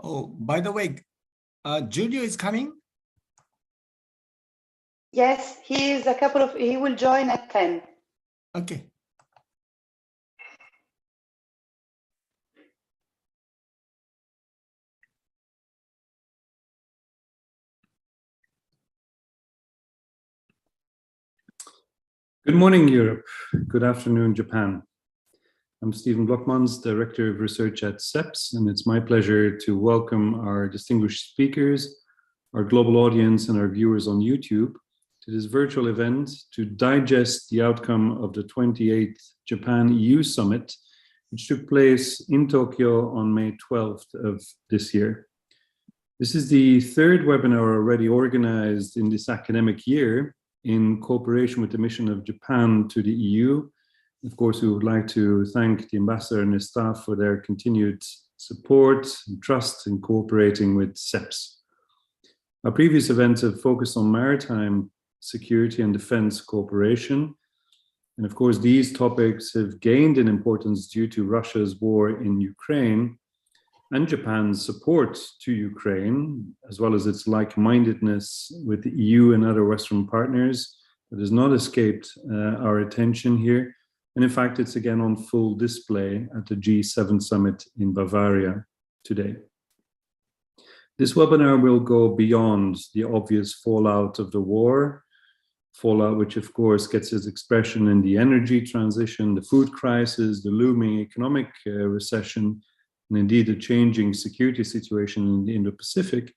Oh, by the way, Julio is coming? Yes, he will join at 10. Okay. Good morning, Europe. Good afternoon, Japan. I'm Stephen Blockmans, Director of Research at CEPS, and it's my pleasure to welcome our distinguished speakers, our global audience, and our viewers on YouTube to this virtual event to digest the outcome of the 28th Japan-EU Summit, which took place in Tokyo on May 12th of this year. This is the third webinar already organized in this academic year in cooperation with the mission of Japan to the EU. Of course, we would like to thank the ambassador and his staff for their continued support and trust in cooperating with CEPS. Our previous events have focused on maritime security and defense cooperation. And of course, these topics have gained in importance due to Russia's war in Ukraine and Japan's support to Ukraine, as well as its like-mindedness with the EU and other Western partners that has not escaped our attention here. And in fact, it's again on full display at the G7 summit in Bavaria today. This webinar will go beyond the obvious fallout of the war, fallout which of course gets its expression in the energy transition, the food crisis, the looming economic recession, and indeed a changing security situation in the Indo-Pacific.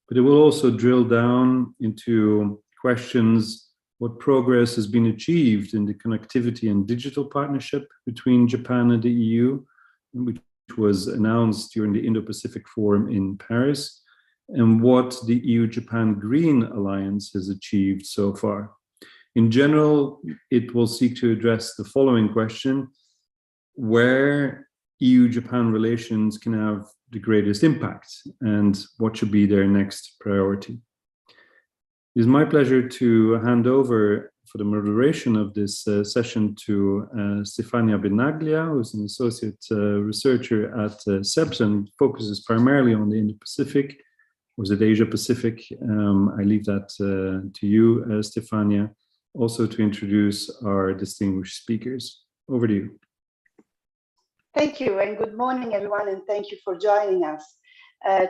But it will also drill down into questions: what progress has been achieved in the connectivity and digital partnership between Japan and the EU, which was announced during the Indo-Pacific Forum in Paris, and what the EU-Japan Green Alliance has achieved so far. In general, it will seek to address the following question: where EU-Japan relations can have the greatest impact, and what should be their next priority. It is my pleasure to hand over for the moderation of this session to Stefania Benaglia, who is an associate researcher at CEPS and focuses primarily on the Indo-Pacific, or is it Asia-Pacific? I leave that to you, Stefania, also to introduce our distinguished speakers. Over to you. Thank you, and good morning, everyone, and thank you for joining us.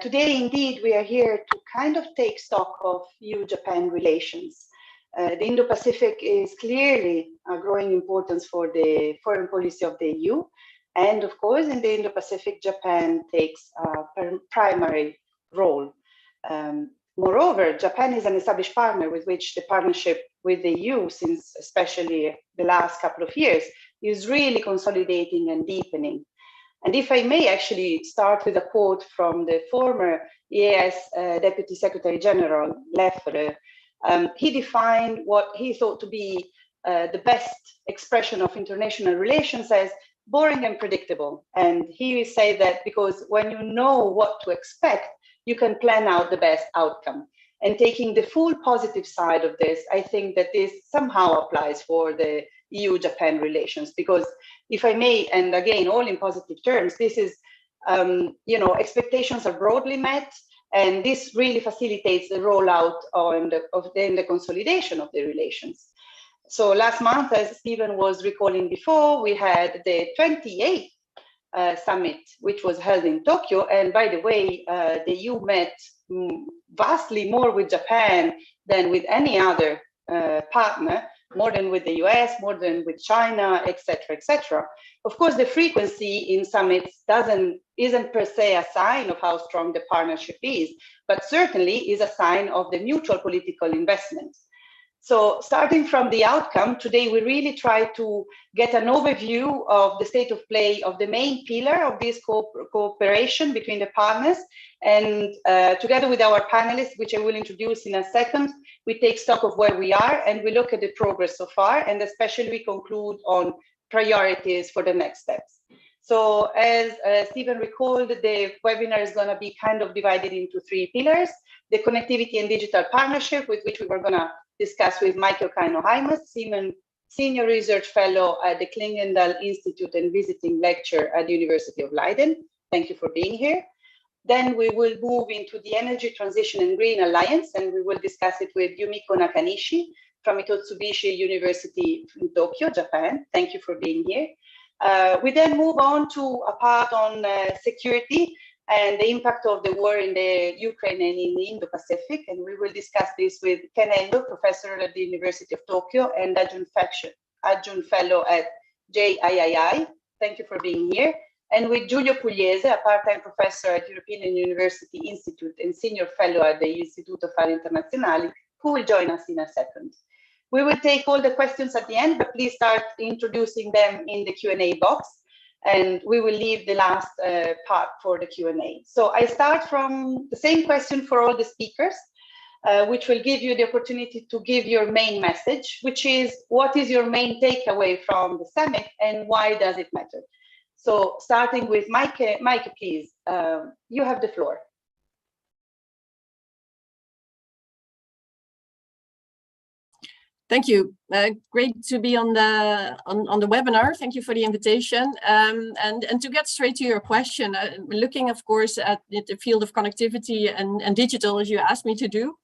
Today, indeed, we are here to kind of take stock of EU-Japan relations. The Indo-Pacific is clearly a growing importance for the foreign policy of the EU. And of course, in the Indo-Pacific, Japan takes a primary role. Moreover, Japan is an established partner with which the partnership with the EU, since especially the last couple of years, is really consolidating and deepening. And if I may actually start with a quote from the former EAS Deputy Secretary General, Leffler. He defined what he thought to be the best expression of international relations as boring and predictable. And he said that because when you know what to expect, you can plan out the best outcome. And taking the full positive side of this, I think that this somehow applies for the EU-Japan relations, because if I may, and again, all in positive terms, this is, expectations are broadly met, and this really facilitates the rollout and the consolidation of the relations. So last month, as Stephen was recalling before, we had the 28th summit, which was held in Tokyo. And by the way, the EU met vastly more with Japan than with any other partner, more than with the US, more than with China, etc., etc. Of course, the frequency in summits isn't per se a sign of how strong the partnership is, but certainly is a sign of the mutual political investment. So starting from the outcome, today we really try to get an overview of the state of play of the main pillar of this cooperation between the partners. And together with our panelists, which I will introduce in a second, we take stock of where we are and we look at the progress so far, and especially we conclude on priorities for the next steps. So as Stephen recalled, the webinar is going to be kind of divided into three pillars: the connectivity and digital partnership, with which we were going to discuss with Michael Kaino-Heimas, Senior Research Fellow at the Klingendal Institute and visiting lecturer at the University of Leiden. Thank you for being here. Then we will move into the Energy Transition and Green Alliance, and we will discuss it with Yumiko Nakanishi from Mitsubishi University in Tokyo, Japan. Thank you for being here. We then move on to a part on security and the impact of the war in the Ukraine and in the Indo-Pacific, and we will discuss this with Ken Endo, professor at the University of Tokyo and adjunct fellow at JIII. Thank you for being here. And with Giulio Pugliese, a part-time professor at European University Institute and senior fellow at the Istituto Affari Internazionali, who will join us in a second. We will take all the questions at the end, but please start introducing them in the Q&A box, and we will leave the last part for the Q&A. So I start from the same question for all the speakers, which will give you the opportunity to give your main message, which is, what is your main takeaway from the summit and why does it matter? So starting with Mike, please, you have the floor. Thank you. Great to be on the webinar. Thank you for the invitation. And to get straight to your question, looking, of course, at the field of connectivity and digital, as you asked me to do,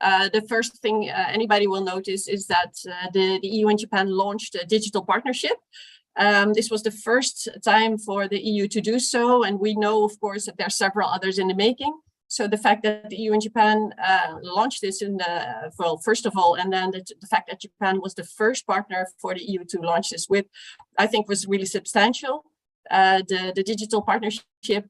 the first thing anybody will notice is that the EU and Japan launched a digital partnership. This was the first time for the EU to do so, and we know, of course, that there are several others in the making. So the fact that the EU and Japan launched this in the, well, first of all, and then the fact that Japan was the first partner for the EU to launch this with, I think was really substantial. The digital partnership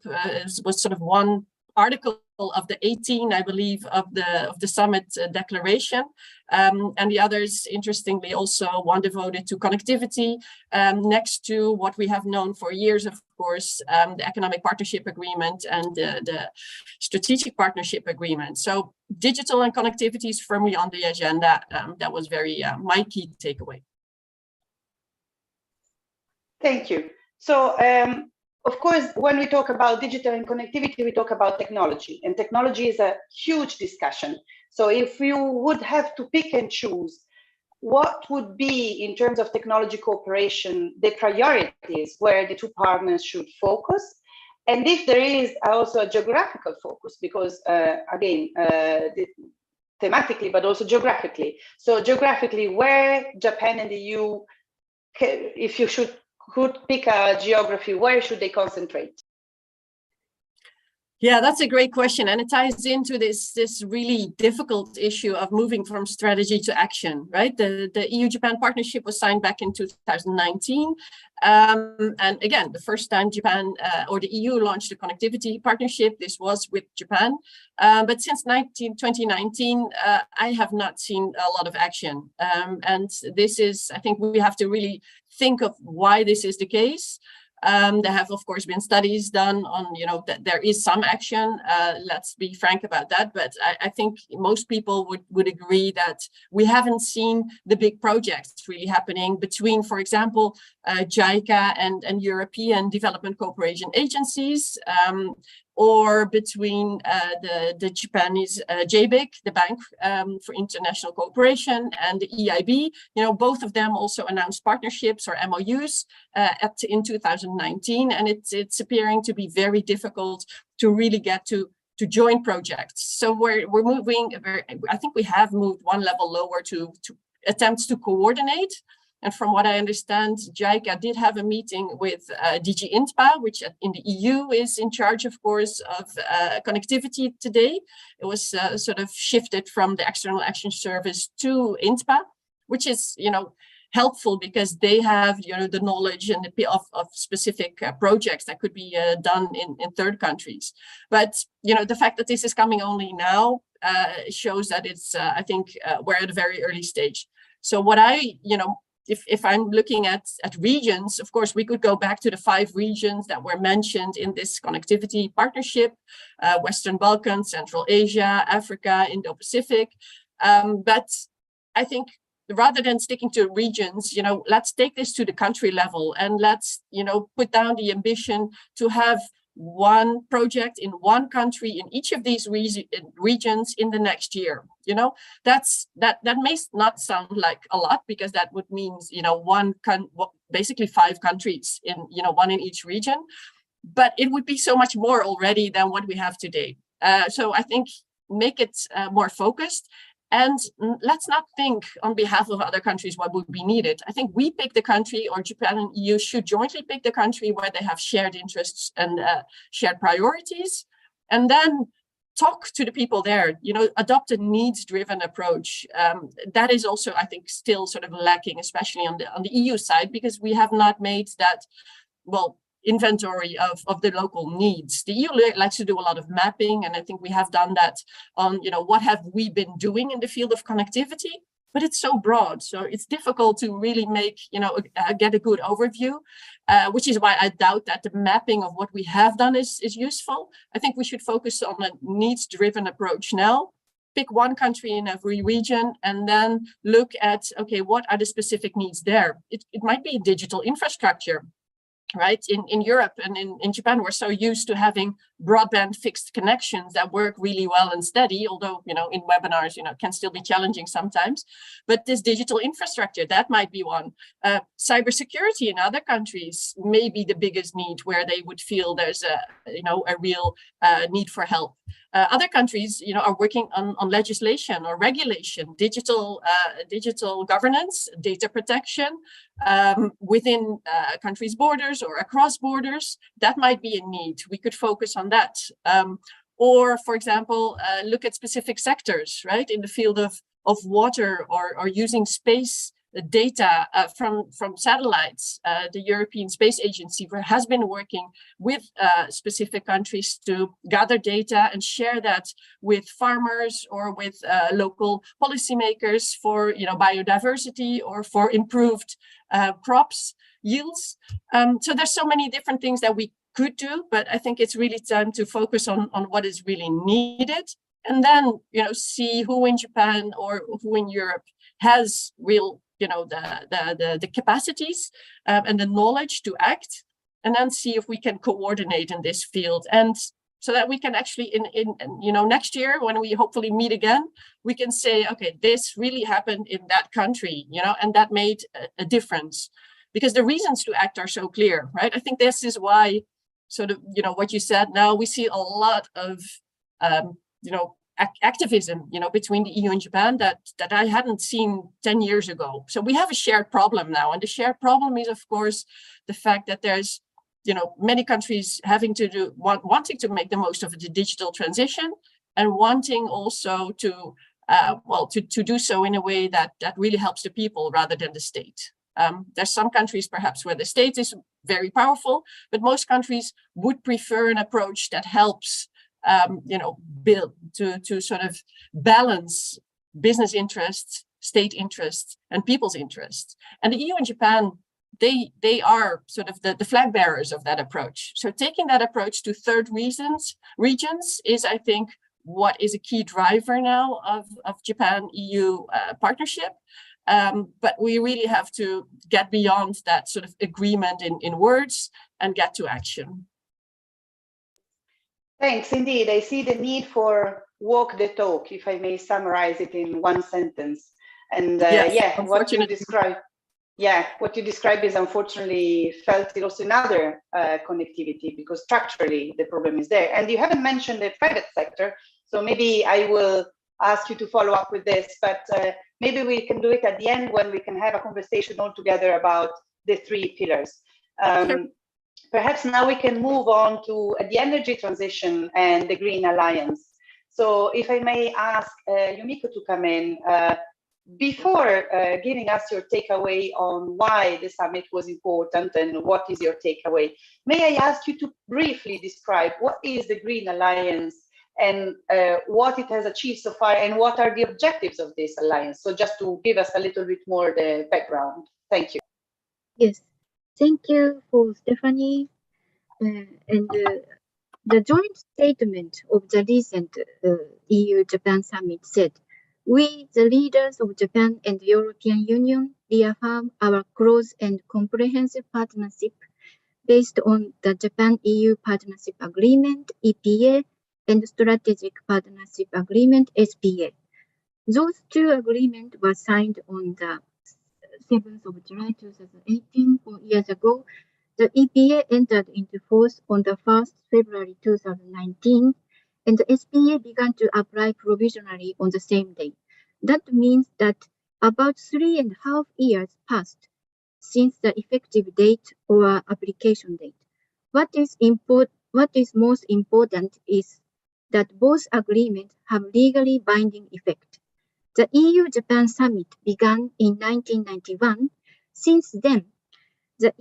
was sort of one article of the 18, I believe, of the summit declaration, and the others, interestingly, also one devoted to connectivity, next to what we have known for years, of course, the economic partnership agreement and the strategic partnership agreement. So digital and connectivity is firmly on the agenda. That was very my key takeaway. Thank you. So of course, when we talk about digital and connectivity, we talk about technology, and technology is a huge discussion. So if you would have to pick and choose, what would be, in terms of technology cooperation, the priorities where the two partners should focus? And if there is also a geographical focus, because again, thematically, but also geographically. So geographically, where Japan and the EU, if you could pick a geography, where should they concentrate? Yeah, that's a great question, and it ties into this really difficult issue of moving from strategy to action, right? The EU-Japan partnership was signed back in 2019, and again, the first time Japan or the EU launched a connectivity partnership, this was with Japan. But since 2019, I have not seen a lot of action, and this is, I think, we have to really think of why this is the case. There have, of course, been studies done on, you know, that there is some action. Let's be frank about that. But I think most people would agree that we haven't seen the big projects really happening between, for example, JICA and European Development Cooperation agencies, or between the Japanese JBIC, the Bank for International Cooperation, and the EIB. You know, both of them also announced partnerships or MOUs in 2019, and it's appearing to be very difficult to really get to joint projects. So we're moving. I think we have moved one level lower to attempts to coordinate. And from what I understand, JICA did have a meeting with DG INTPA, which in the EU is in charge, of course, of connectivity today. It was sort of shifted from the External Action Service to INTPA, which is, you know, helpful because they have, you know, the knowledge and of specific projects that could be done in third countries. But, you know, the fact that this is coming only now shows that it's, I think, we're at a very early stage. So what if I'm looking at regions, of course, we could go back to the 5 regions that were mentioned in this connectivity partnership, Western Balkans, Central Asia, Africa, Indo-Pacific. But I think rather than sticking to regions, you know, let's take this to the country level and let's, you know, put down the ambition to have one project in one country in each of these regions in the next year. You know, that may not sound like a lot, because that would mean, you know, basically 5 countries in, you know, one in each region. but it would be so much more already than what we have today. So I think make it more focused. And let's not think on behalf of other countries what would be needed. I think we pick the country, or Japan and EU should jointly pick the country where they have shared interests and shared priorities, and then talk to the people there, adopt a needs-driven approach. That is also, I think, still sort of lacking, especially on the EU side, because we have not made that, inventory of the local needs. The EU likes to do a lot of mapping, and I think we have done that on, what have we been doing in the field of connectivity, but it's so broad. So it's difficult to really make, get a good overview, which is why I doubt that the mapping of what we have done is useful. I think we should focus on a needs-driven approach now. Pick one country in every region and then look at, okay, what are the specific needs there? It might be digital infrastructure. Right, in Europe and in Japan, we're so used to having broadband fixed connections that work really well and steady, although, in webinars, it can still be challenging sometimes. But this digital infrastructure, that might be one. Cybersecurity in other countries may be the biggest need, where they would feel there's a real need for help. Other countries, are working on legislation or regulation, digital governance, data protection within countries' borders or across borders. That might be a need. We could focus on that. Or, for example, look at specific sectors, right, in the field of water or using space data from satellites. The European Space Agency has been working with specific countries to gather data and share that with farmers or with local policymakers for biodiversity or for improved crops yields. So there's so many different things that we could do, but I think it's really time to focus on what is really needed, and then see who in Japan or who in Europe has real the capacities and the knowledge to act, and then see if we can coordinate in this field, and so that we can actually in next year, when we hopefully meet again, we can say, okay, this really happened in that country, and that made a difference, because the reasons to act are so clear, right? I think this is why sort of what you said. Now we see a lot of activism, between the EU and Japan that I hadn't seen 10 years ago. So we have a shared problem now, and the shared problem is, of course, the fact that there's, many countries having to wanting to make the most of the digital transition, and wanting also to do so in a way that really helps the people rather than the state. There's some countries perhaps where the state is very powerful, but most countries would prefer an approach that helps build to sort of balance business interests, state interests, and people's interests. And the EU and Japan, they are sort of the flag bearers of that approach. So taking that approach to third regions is, I think, what is a key driver now of Japan-EU partnership. But we really have to get beyond that sort of agreement in words and get to action. Thanks, indeed. I see the need for walk the talk, if I may summarize it in one sentence. And what you describe is unfortunately felt also in other connectivity, because structurally the problem is there. And you haven't mentioned the private sector, so maybe I will ask you to follow up with this, but maybe we can do it at the end when we can have a conversation all together about the three pillars. Sure. Perhaps now we can move on to the energy transition and the Green Alliance. So if I may ask Yumiko to come in, before giving us your takeaway on why the summit was important and what is your takeaway, may I ask you to briefly describe what is the Green Alliance and what it has achieved so far, and what are the objectives of this alliance? So just to give us a little bit more the background. Thank you. Yes, thank you for Stephanie. And the joint statement of the recent EU-Japan summit said, "We, the leaders of Japan and the European Union, reaffirm our close and comprehensive partnership based on the Japan-EU Partnership Agreement, EPA, and Strategic Partnership Agreement, SPA. Those two agreements were signed on the 7th of July 2018, 4 years ago, The EPA entered into force on the 1st February 2019, and the SPA began to apply provisionally on the same day. That means that about 3.5 years passed since the effective date or application date. What is most important is that both agreements have legally binding effect. The EU-Japan summit began in 1991. Since then, the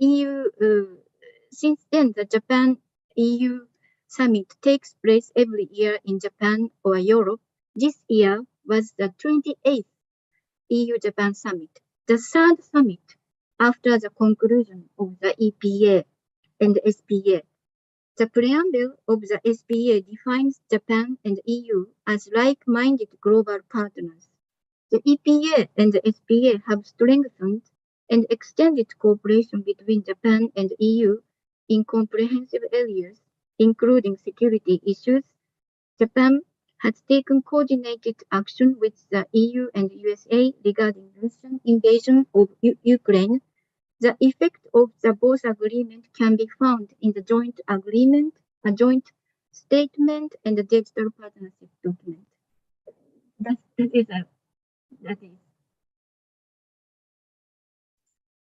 Japan-EU summit takes place every year in Japan or Europe. This year was the 28th EU-Japan summit, the third summit after the conclusion of the EPA and SPA. The preamble of the SPA defines Japan and EU as like-minded global partners. The EPA and the SPA have strengthened and extended cooperation between Japan and EU in comprehensive areas, including security issues. Japan has taken coordinated action with the EU and USA regarding Russian invasion of Ukraine. The effect of the both agreements can be found in the joint agreement, a joint statement, and the digital partnership document. That is.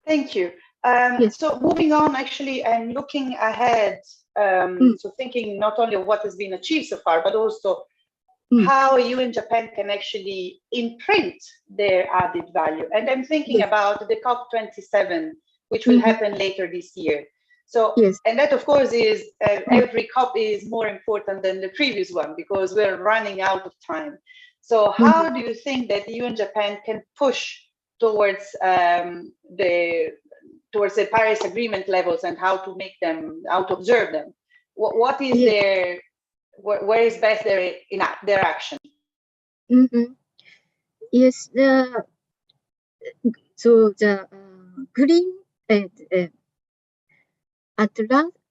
Thank you. Yes. So moving on, actually, and looking ahead, so thinking not only of what has been achieved so far, but also how EU and Japan can actually imprint their added value. And I'm thinking about the COP27, which will happen later this year. So, and that of course is, every COP is more important than the previous one because we're running out of time. So how do you think that EU and Japan can push towards the Paris Agreement levels and how to make them, how to observe them? What is their, where is best their action? Yes, so the green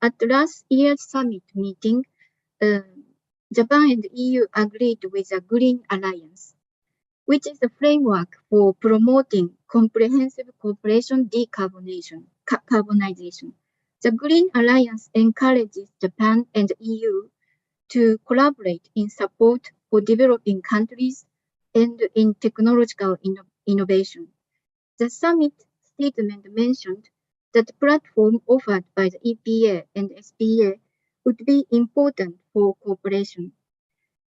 at last year's summit meeting, Japan and EU agreed with a Green Alliance, which is the framework for promoting comprehensive cooperation decarbonization. The Green Alliance encourages Japan and EU to collaborate in support for developing countries and in technological innovation. The summit statement mentioned that the platform offered by the EPA and SPA would be important for cooperation.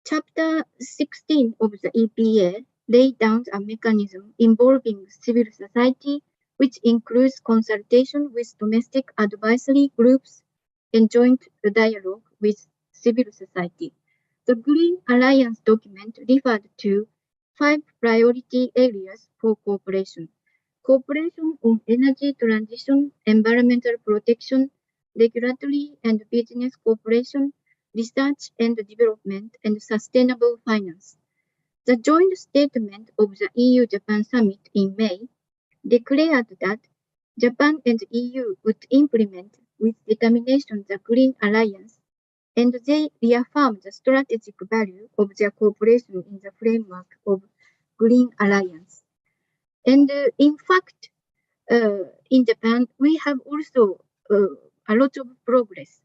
Chapter 16 of the EPA laid down a mechanism involving civil society, which includes consultation with domestic advisory groups and joint dialogue with civil society. The Green Alliance document referred to 5 priority areas for cooperation: cooperation on energy transition, environmental protection, regulatory and business cooperation, research and development, and sustainable finance. The joint statement of the EU-Japan summit in May declared that Japan and EU would implement with determination the Green Alliance, and they reaffirmed the strategic value of their cooperation in the framework of Green Alliance. And in fact, in Japan, we have also a lot of progress.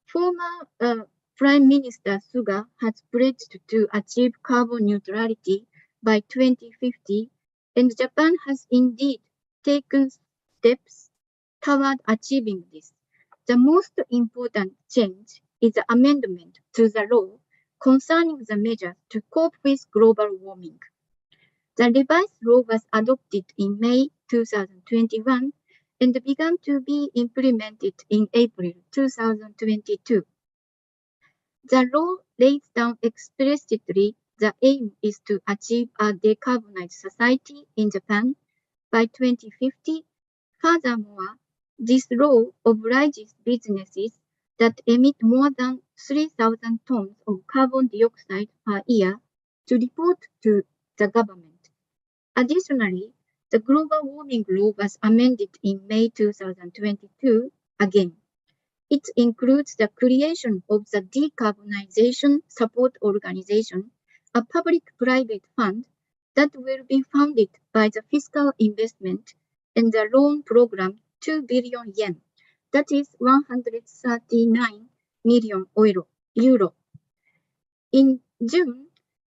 Former Prime Minister Suga has pledged to achieve carbon neutrality by 2050, and Japan has indeed taken steps toward achieving this. The most important change is the amendment to the law concerning the measures to cope with global warming. The revised law was adopted in May 2021 and began to be implemented in April 2022. The law lays down explicitly the aim is to achieve a decarbonized society in Japan by 2050. Furthermore, this law obliges businesses that emit more than 3,000 tons of carbon dioxide per year to report to the government. Additionally, the global warming law was amended in May 2022 again. It includes the creation of the Decarbonization Support Organization, a public-private fund that will be funded by the fiscal investment and the loan program 2 billion yen that is 139 million euro. In June,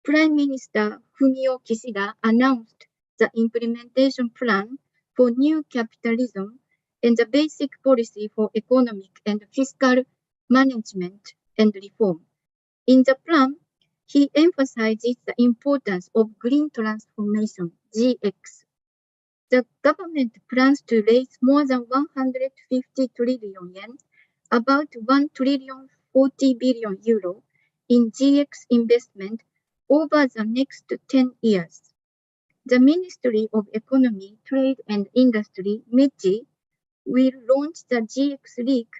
Prime Minister Fumio Kishida announced the implementation plan for new capitalism and the basic policy for economic and fiscal management and reform. In the plan, he emphasizes the importance of green transformation, GX. The government plans to raise more than 150 trillion yen, about 1 trillion 40 billion euro in GX investment over the next 10 years. The Ministry of Economy, Trade and Industry, METI, will launch the GX League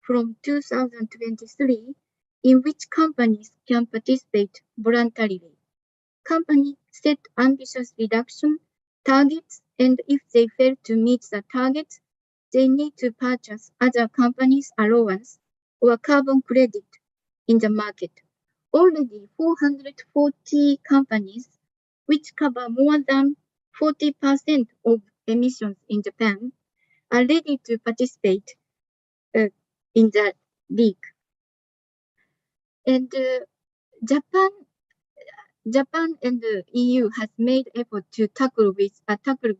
from 2023, in which companies can participate voluntarily. Companies set ambitious reduction targets, and if they fail to meet the targets, they need to purchase other companies' allowance or carbon credit in the market. Already 440 companies, which cover more than 40% of emissions in Japan, are ready to participate in the league. And Japan and the EU has made effort to tackle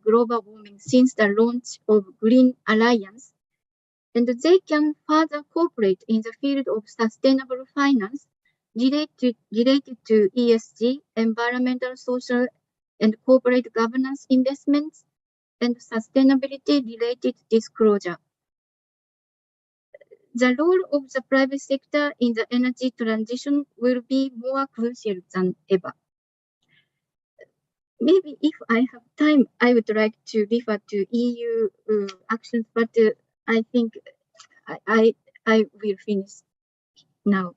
global warming since the launch of Green Alliance, and they can further cooperate in the field of sustainable finance related to ESG, environmental, social, and corporate governance investments, and sustainability-related disclosure. The role of the private sector in the energy transition will be more crucial than ever. Maybe if I have time, I would like to refer to EU actions, but I think I will finish now.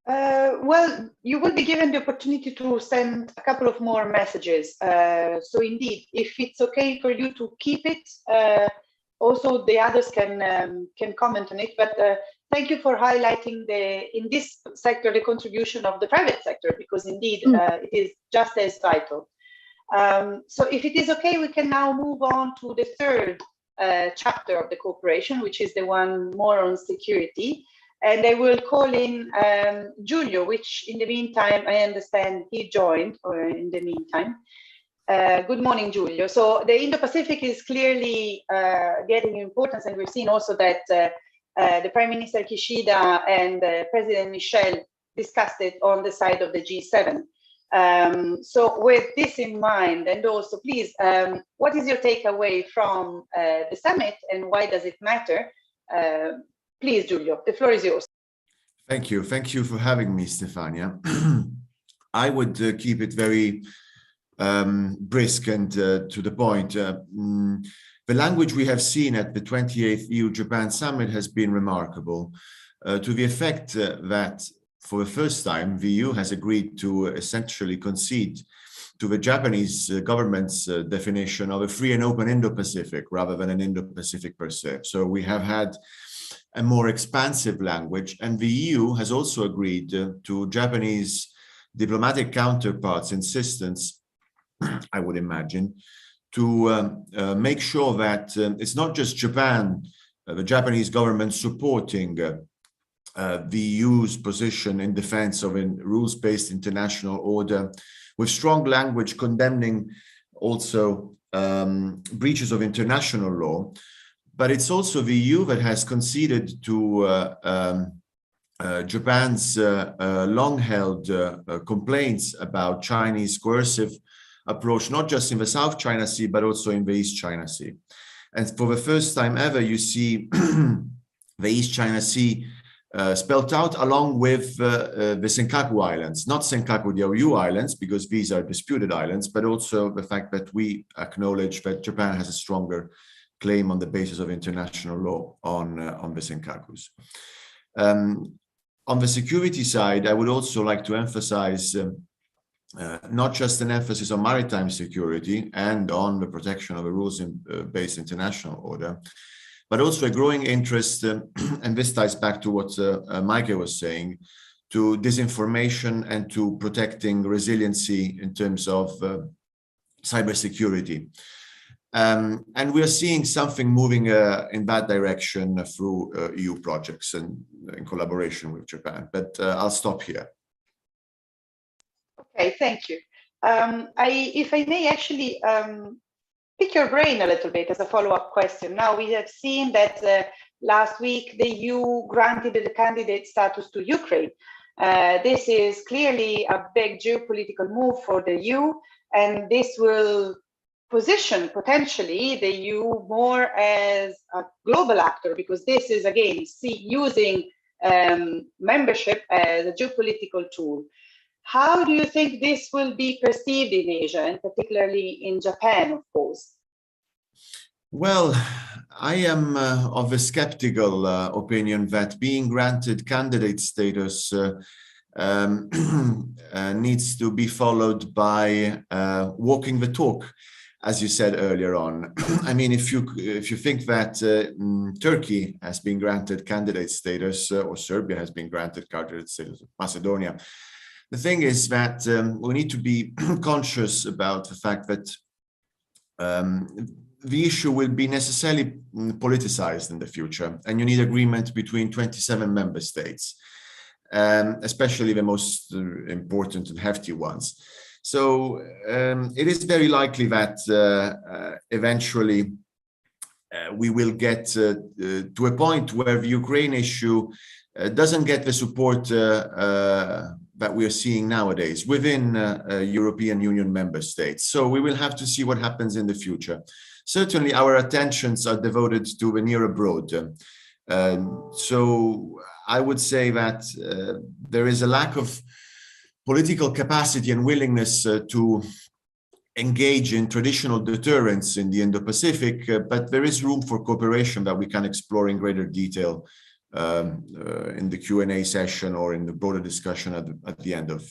Well, you will be given the opportunity to send a couple of more messages. So indeed, if it's okay for you to keep it, also the others can comment on it. But thank you for highlighting in this sector the contribution of the private sector, because indeed it is just as vital. So if it is okay, we can now move on to the third chapter of the cooperation, which is the one more on security. And I will call in Giulio, which in the meantime, I understand he joined, or in the meantime. Good morning, Giulio. So the Indo-Pacific is clearly getting importance, and we've seen also that the Prime Minister Kishida and President Michel discussed it on the side of the G7. So with this in mind, and also please, what is your takeaway from the summit, and why does it matter? Please, Giulio, the floor is yours. Thank you. Thank you for having me, Stefania. I would keep it very brisk and to the point. The language we have seen at the 28th EU-Japan Summit has been remarkable, to the effect that for the first time, the EU has agreed to essentially concede to the Japanese government's definition of a free and open Indo-Pacific rather than an Indo-Pacific per se. So we have had a more expansive language, and the EU has also agreed to Japanese diplomatic counterparts' insistence, I would imagine, to make sure that it's not just Japan, the Japanese government supporting the EU's position in defense of a rules-based international order, with strong language condemning also breaches of international law. But it's also the EU that has conceded to Japan's long-held complaints about Chinese coercive approach, not just in the South China Sea, but also in the East China Sea. And for the first time ever, you see the East China Sea spelled out along with the Senkaku Islands, not Senkaku Diaoyu Islands, because these are disputed islands, but also the fact that we acknowledge that Japan has a stronger claim on the basis of international law on the Senkakus. On the security side, I would also like to emphasize not just an emphasis on maritime security and on the protection of a rules-based international order, but also a growing interest, and this ties back to what Maike was saying, to disinformation and to protecting resiliency in terms of cybersecurity. And we are seeing something moving in that direction through EU projects and in collaboration with Japan. But I'll stop here. Okay, thank you. If I may actually pick your brain a little bit as a follow-up question. Now, we have seen that last week the EU granted the candidate status to Ukraine. This is clearly a big geopolitical move for the EU, and this will position potentially the EU more as a global actor, because this is, again, using membership as a geopolitical tool. How do you think this will be perceived in Asia, and particularly in Japan, of course? Well, I am of a skeptical opinion that being granted candidate status needs to be followed by walking the talk, as you said earlier on. I mean, if you think that Turkey has been granted candidate status, or Serbia has been granted candidate status, Macedonia, the thing is that we need to be conscious about the fact that the issue will be necessarily politicized in the future, and you need agreement between 27 member states, especially the most important and hefty ones. So it is very likely that eventually we will get to a point where the Ukraine issue doesn't get the support that we are seeing nowadays within European Union member states. So we will have to see what happens in the future. Certainly our attentions are devoted to the near abroad. So I would say that there is a lack of political capacity and willingness to engage in traditional deterrence in the Indo-Pacific, but there is room for cooperation that we can explore in greater detail in the Q&A session or in the broader discussion at the end of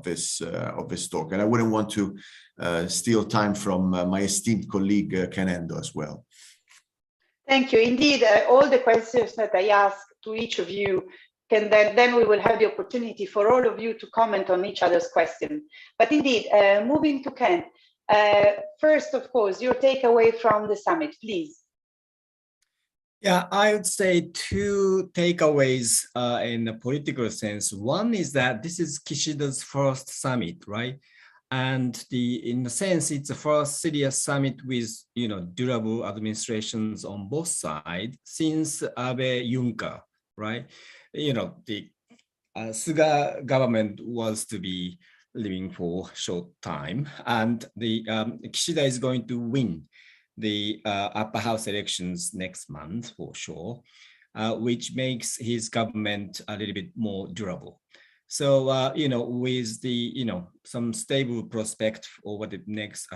this talk. And I wouldn't want to steal time from my esteemed colleague Ken Endo as well. Thank you. Indeed, all the questions that I asked to each of you, then we will have the opportunity for all of you to comment on each other's question. But indeed, moving to Ken, first, of course, your takeaway from the summit, please. Yeah, I would say two takeaways in a political sense. One is that this is Kishida's first summit, right? And in a sense, it's the first serious summit with, durable administrations on both sides since Abe Juncker, right? The Suga government was to be living for a short time, and the Kishida is going to win the upper house elections next month for sure, which makes his government a little bit more durable. So, with the, some stable prospect over the next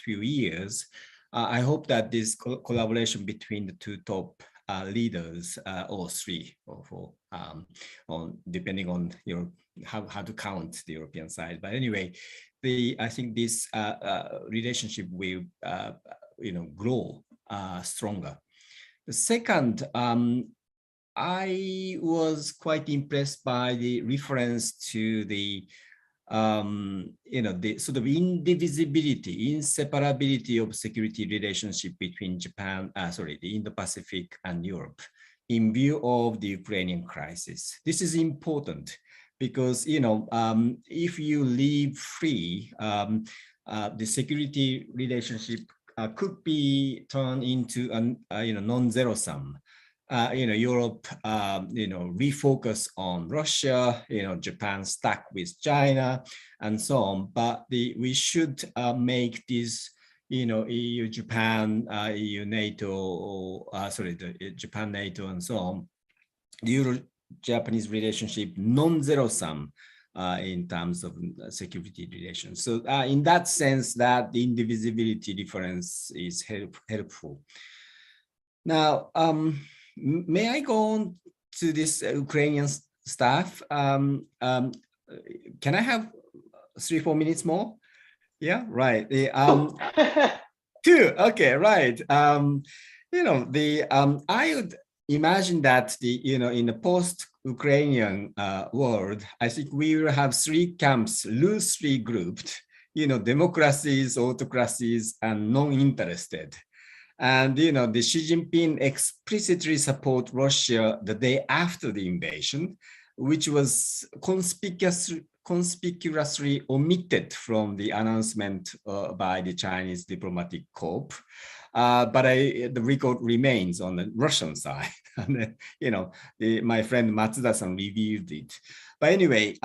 few years, I hope that this collaboration between the two top leaders, or three, or four, depending on how to count the European side. But anyway, I think this relationship will grow stronger. The second, I was quite impressed by the reference to the the sort of indivisibility, inseparability of security relationship between the Indo-Pacific and Europe in view of the Ukrainian crisis. This is important because, if you leave free, the security relationship could be turned into a non-zero sum. Europe, refocus on Russia, Japan stuck with China, and so on. But we should make this, EU, Japan, EU, NATO, the Japan, NATO, and so on, the Euro-Japanese relationship non-zero sum in terms of security relations. So in that sense, that the indivisibility difference is helpful. Now, may I go on to this Ukrainian stuff? Can I have 3-4 minutes more? Yeah, right. Two. Okay, right. I would imagine that in the post-Ukrainian world, I think we will have three camps loosely grouped. democracies, autocracies, and non-interested. And, the Xi Jinping explicitly support Russia the day after the invasion, which was conspicuously omitted from the announcement by the Chinese diplomatic corps. But the record remains on the Russian side. And, my friend Matsuda-san reviewed it. But anyway,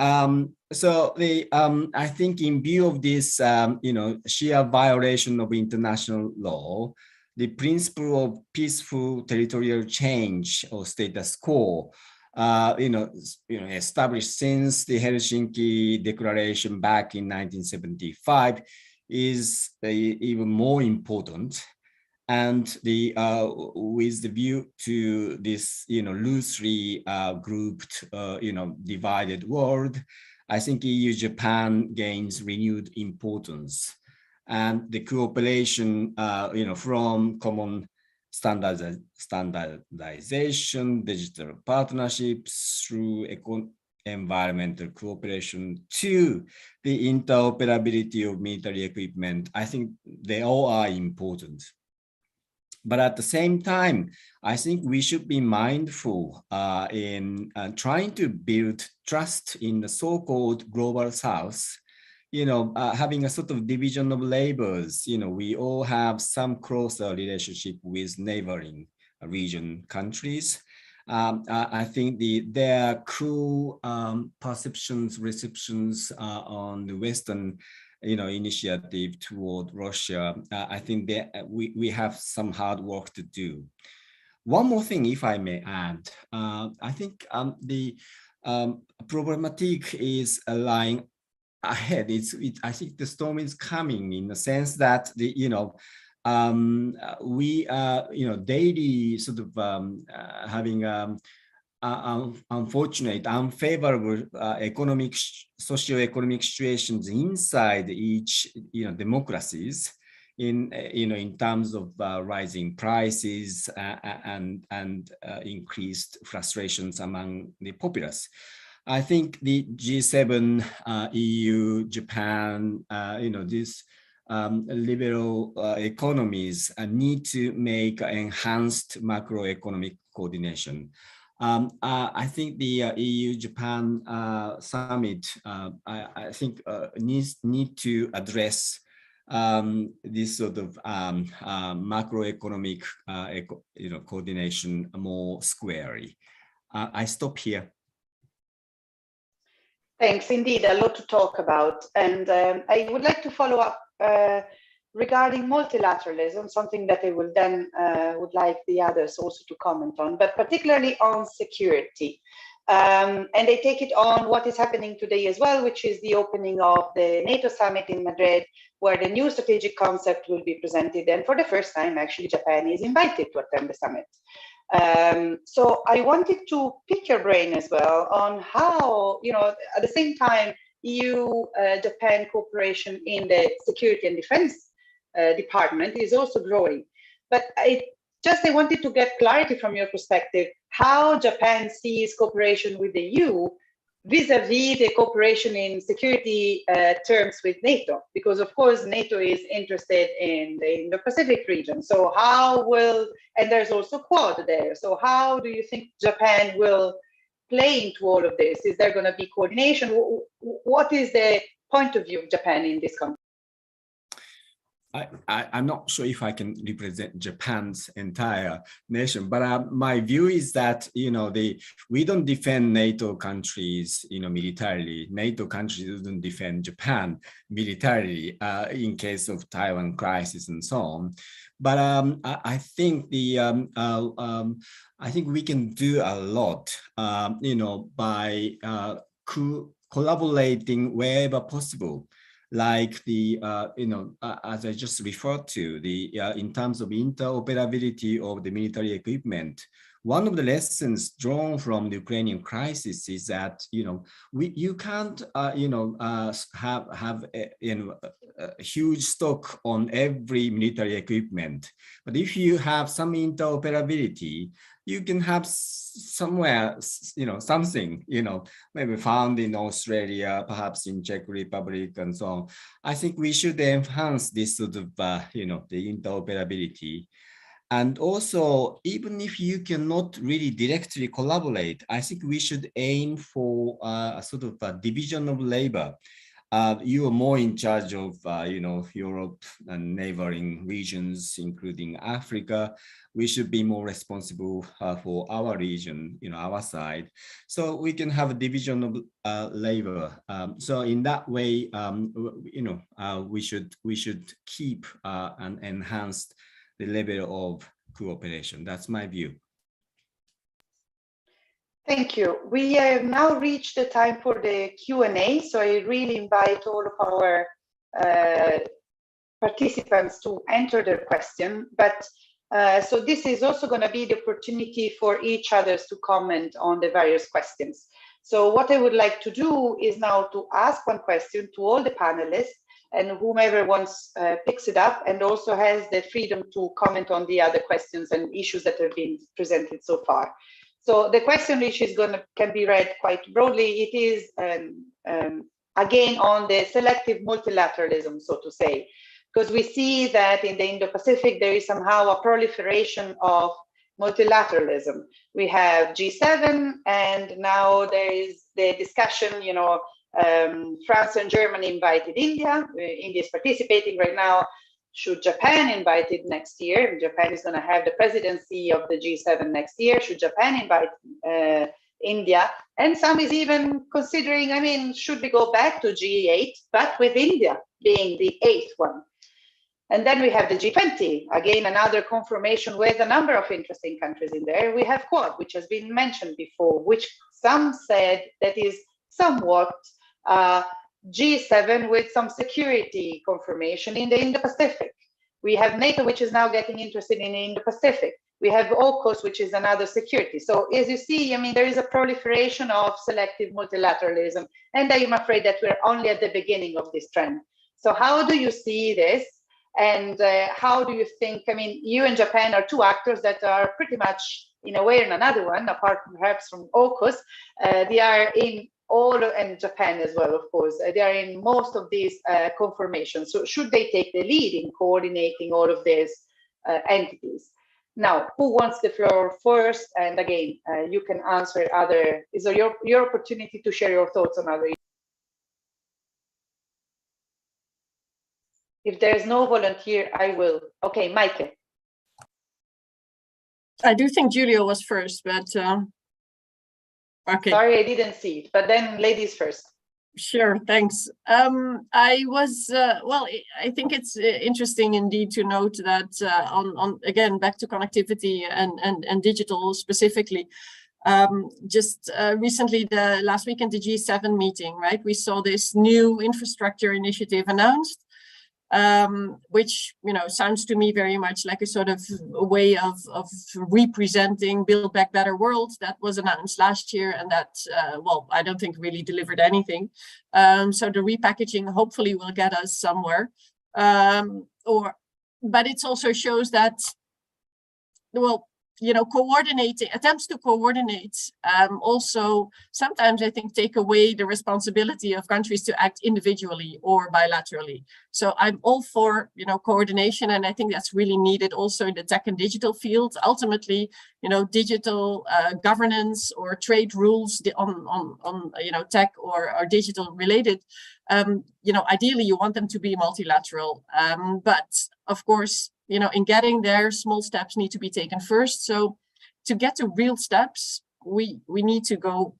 so I think in view of this, sheer violation of international law, the principle of peaceful territorial change or status quo, established since the Helsinki Declaration back in 1975, is even more important. And with the view to this, loosely grouped, divided world, I think EU-Japan gains renewed importance. And the cooperation, from common standardization, digital partnerships, through environmental cooperation to the interoperability of military equipment, I think they all are important. But at the same time, I think we should be mindful in trying to build trust in the so-called global South. Having a sort of division of labors, we all have some closer relationship with neighboring region countries. I think their cruel perceptions, receptions on the Western, initiative toward Russia, I think we have some hard work to do. One more thing, if I may add, I think the problematic is lying ahead. I think the storm is coming in the sense that we daily sort of having unfortunate, unfavorable socio-economic situations inside each democracies in terms of rising prices and increased frustrations among the populace. I think the G7, EU, Japan, these liberal economies need to make enhanced macroeconomic coordination. I think the EU-Japan summit, I think need to address this sort of macroeconomic coordination more squarely. I stop here. Thanks, indeed, a lot to talk about. And I would like to follow up regarding multilateralism, something that I will then would like the others also to comment on, but particularly on security. And I take it on what is happening today as well, which is the opening of the Nato summit in Madrid, where the new strategic concept will be presented. And for the first time, actually, Japan is invited to attend the summit. So I wanted to pick your brain as well on how, at the same time, EU-Japan cooperation in the security and defense department is also growing. But I wanted to get clarity from your perspective, how Japan sees cooperation with the EU vis-a-vis the cooperation in security terms with NATO, because of course NATO is interested in the Indo-Pacific region. So and there's also Quad there. So how do you think Japan will play into all of this? Is there going to be coordination? What is the point of view of Japan in this context? I'm not sure if I can represent Japan's entire nation, but my view is that we don't defend NATO countries militarily. NATO countries don't defend Japan militarily in case of Taiwan crisis and so on. But I think I think we can do a lot by collaborating wherever possible. Like as I just referred to, in terms of interoperability of the military equipment, one of the lessons drawn from the Ukrainian crisis is that, you can't, have a huge stock on every military equipment. But if you have some interoperability, you can have somewhere, something, maybe found in Australia, perhaps in Czech Republic and so on. I think we should enhance this sort of, the interoperability. And also, even if you cannot really directly collaborate, I think we should aim for a sort of a division of labor. You are more in charge of, Europe and neighboring regions, including Africa. We should be more responsible for our region, our side. So we can have a division of labor. So in that way, we should keep and enhance the level of cooperation. That's my view. Thank you. We have now reached the time for the Q&A, so I really invite all of our participants to enter their question. But so this is also going to be the opportunity for each others to comment on the various questions. So what I would like to do is now to ask one question to all the panelists, and whomever wants picks it up and also has the freedom to comment on the other questions and issues that have been presented so far. So the question which is can be read quite broadly. It is again on the selective multilateralism, so to say, because we see that in the Indo-Pacific there is somehow a proliferation of multilateralism. We have G7, and now there is the discussion, France and Germany invited India. India is participating right now. Should Japan invite it next year? Japan is going to have the presidency of the G7 next year. Should Japan invite India? And some is even considering, should we go back to G8, but with India being the 8th one? And then we have the G20, again, another confirmation with a number of interesting countries in there. We have Quad, which has been mentioned before, which some said that is somewhat G7 with some security confirmation in the Indo-Pacific. We have NATO, which is now getting interested in the Indo-Pacific. We have AUKUS, which is another security. So as you see, there is a proliferation of selective multilateralism, and I am afraid that we're only at the beginning of this trend. So how do you see this? And how do you think, you and Japan are two actors that are pretty much, in a way or another one, apart perhaps from AUKUS, they are in all, and Japan as well, of course, they are in most of these confirmations. So should they take the lead in coordinating all of these entities? Now, who wants the floor first? And again, you can answer other, is your opportunity to share your thoughts on other. If there's no volunteer, I will. Okay, Maike. I do think Giulio was first, but okay. Sorry, I didn't see it, but then ladies first. Sure, thanks. I was, I think it's interesting indeed to note that on again, back to connectivity and digital specifically, just recently, the last week in the G7 meeting, right, we saw this new infrastructure initiative announced, which, sounds to me very much like a sort of a way of representing Build Back Better World that was announced last year, and that, I don't think really delivered anything. So the repackaging hopefully will get us somewhere. But it also shows that, attempts to coordinate also sometimes I think take away the responsibility of countries to act individually or bilaterally. So I'm all for, coordination, and I think that's really needed also in the tech and digital field. Ultimately, digital governance or trade rules on tech or digital related, ideally you want them to be multilateral. But of course, in getting there, small steps need to be taken first. So to get to real steps, we need to go,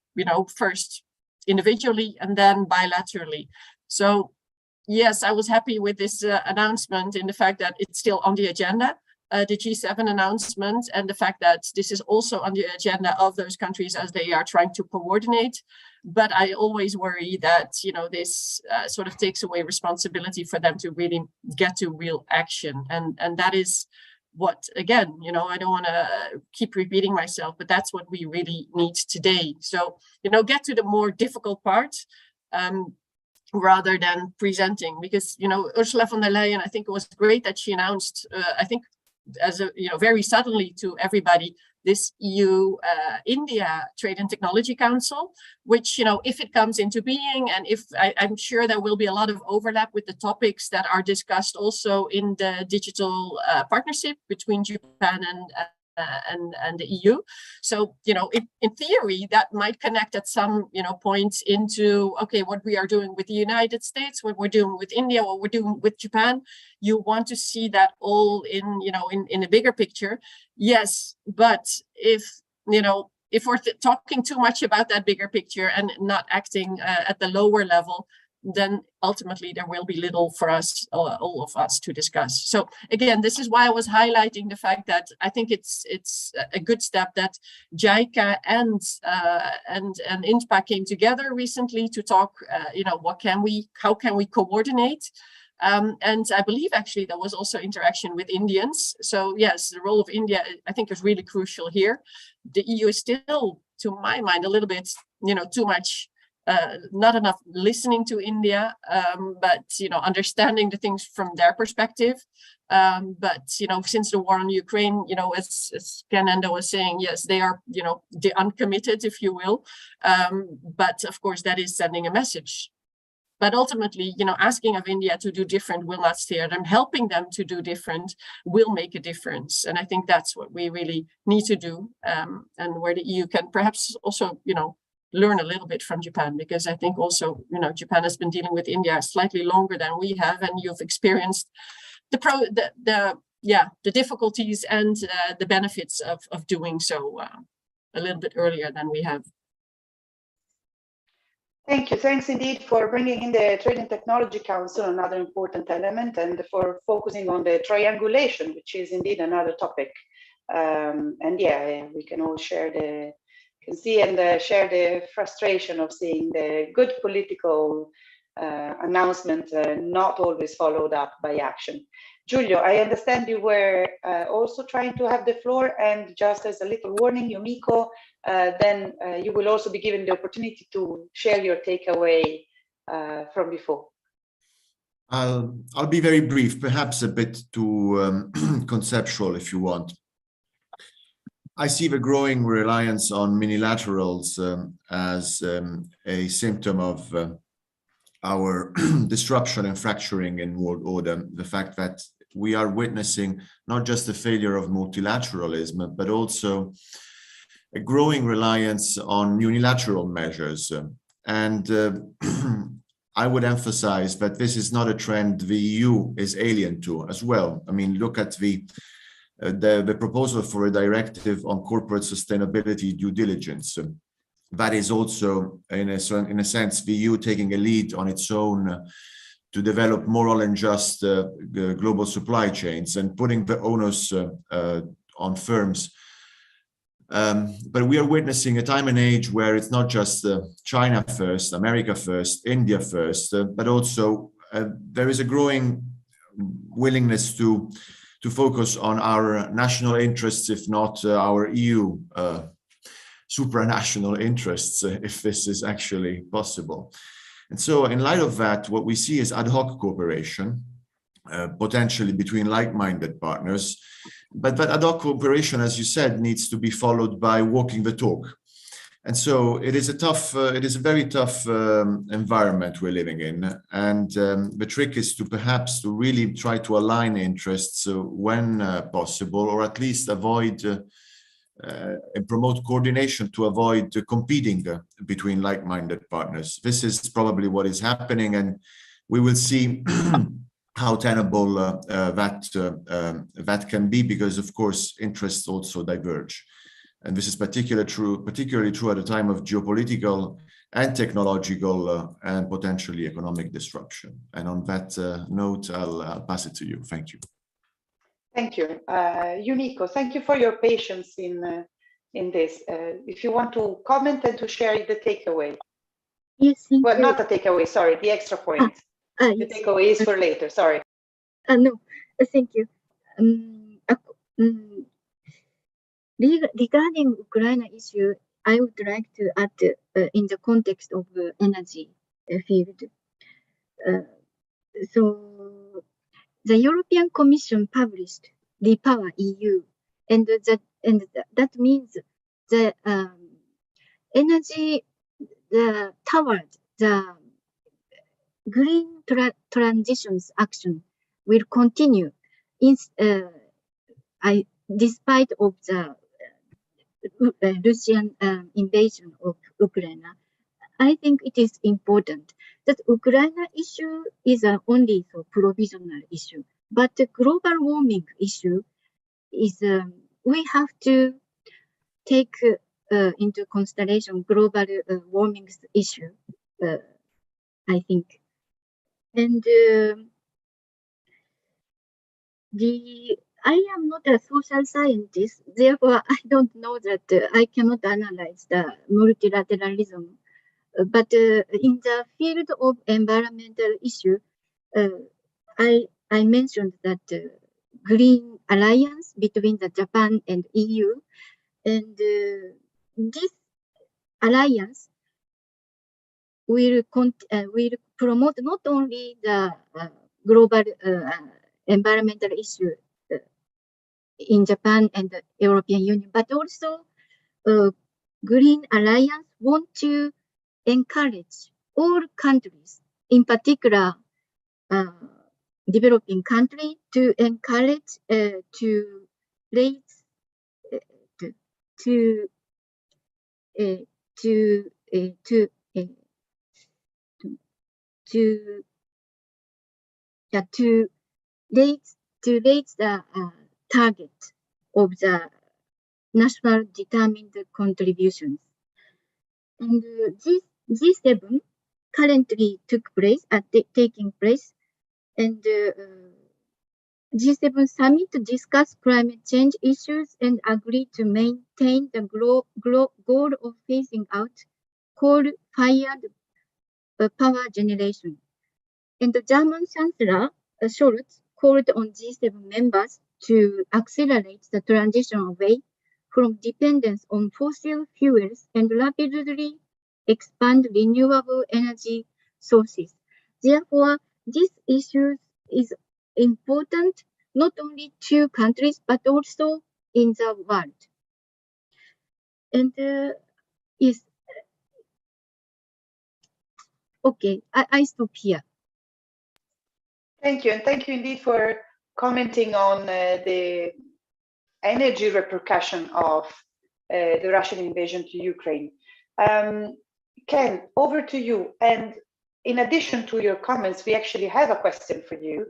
first individually and then bilaterally. So yes, I was happy with this announcement in the fact that it's still on the agenda, the G7 announcement, and the fact that this is also on the agenda of those countries as they are trying to coordinate. But I always worry that, this sort of takes away responsibility for them to really get to real action. And that is what, again, you know, I don't want to keep repeating myself, but that's what we really need today. So, you know, get to the more difficult part rather than presenting, because, you know, Ursula von der Leyen, I think it was great that she announced, I think, as a, you know, very suddenly to everybody, this EU-India Trade and Technology Council, which, you know, if it comes into being, and if I'm sure there will be a lot of overlap with the topics that are discussed also in the digital partnership between Japan and the EU. So, you know, in theory, that might connect at some, you know, points into, okay, what we are doing with the United States, what we're doing with India, what we're doing with Japan. You want to see that all in, you know, in a bigger picture. Yes, but if, you know, if we're talking too much about that bigger picture and not acting at the lower level, then ultimately there will be little for us, all of us, to discuss. So again, this is why I was highlighting the fact that I think it's a good step that JICA and INTPA came together recently to talk, you know, how can we coordinate? And I believe actually there was also interaction with Indians. So yes, the role of India, I think, is really crucial here. The EU is still, to my mind, a little bit, you know, too much, not enough listening to India, but, you know, understanding the things from their perspective. But, you know, since the war on Ukraine, you know, as Gananda was saying, yes, they are, you know, the uncommitted, if you will. But of course, that is sending a message. But ultimately, you know, asking of India to do different will not steer them. Helping them to do different will make a difference. And I think that's what we really need to do, and where the EU can perhaps also, you know, learn a little bit from Japan, because I think also, you know, Japan has been dealing with India slightly longer than we have, and you've experienced the difficulties and the benefits of doing so a little bit earlier than we have. Thank you. Thanks indeed for bringing in the Trade and Technology Council, another important element, and for focusing on the triangulation, which is indeed another topic. And yeah, we can all share the share the frustration of seeing the good political announcement not always followed up by action. Giulio, I understand you were also trying to have the floor, and just as a little warning, Yumiko, then you will also be given the opportunity to share your takeaway from before. I'll be very brief, perhaps a bit too conceptual, if you want. I see the growing reliance on minilaterals as a symptom of our disruption and fracturing in world order. The fact that we are witnessing not just the failure of multilateralism, but also a growing reliance on unilateral measures. And I would emphasize that this is not a trend the EU is alien to as well. I mean, look at the proposal for a directive on corporate sustainability due diligence. That is also, in a sense, the EU taking a lead on its own to develop moral and just global supply chains and putting the onus on firms. But we are witnessing a time and age where it's not just China first, America first, India first, but also there is a growing willingness to focus on our national interests, if not our EU supranational interests, if this is actually possible. And so in light of that, what we see is ad hoc cooperation, potentially between like-minded partners. But that ad hoc cooperation, as you said, needs to be followed by walking the talk. And so it is a very tough environment we're living in. And the trick is to perhaps to really try to align interests when possible, or at least avoid and promote coordination to avoid competing between like-minded partners. This is probably what is happening, and we will see how tenable that can be, because of course interests also diverge. And this is particularly true at a time of geopolitical and technological and potentially economic disruption. And on that note, I'll pass it to you. Thank you. Thank you. Yumiko, thank you for your patience in this. If you want to comment and to share the takeaway. Yes, thank you. Not the takeaway, sorry, the extra point. The yes. takeaway is for later, sorry. No, thank you. Regarding Ukraine issue, I would like to add in the context of energy field. So the European Commission published Repower EU, and that means the energy toward the green transitions action will continue despite of the Russian invasion of Ukraine. I think it is important that Ukraine issue is only a provisional issue, but the global warming issue is we have to take into consideration global warming issue. I think, and I am not a social scientist, therefore I don't know that I cannot analyze the multilateralism. But in the field of environmental issue, I mentioned that Green Alliance between the Japan and EU, and this alliance will promote not only the global environmental issue in Japan and the European Union, but also Green Alliance want to encourage all countries, in particular developing countries, to encourage to raise to raise the target of the national determined contributions. And this G7 currently taking place, and G7 summit discussed climate change issues and agreed to maintain the goal of phasing out coal-fired power generation. And the German Chancellor Scholz called on G7 members to accelerate the transition away from dependence on fossil fuels and rapidly expand renewable energy sources. Therefore, this issue is important not only to countries but also in the world. And yes, okay, I stop here. Thank you, and thank you indeed for commenting on the energy repercussion of the Russian invasion to Ukraine. Ken, over to you. And in addition to your comments, we actually have a question for you,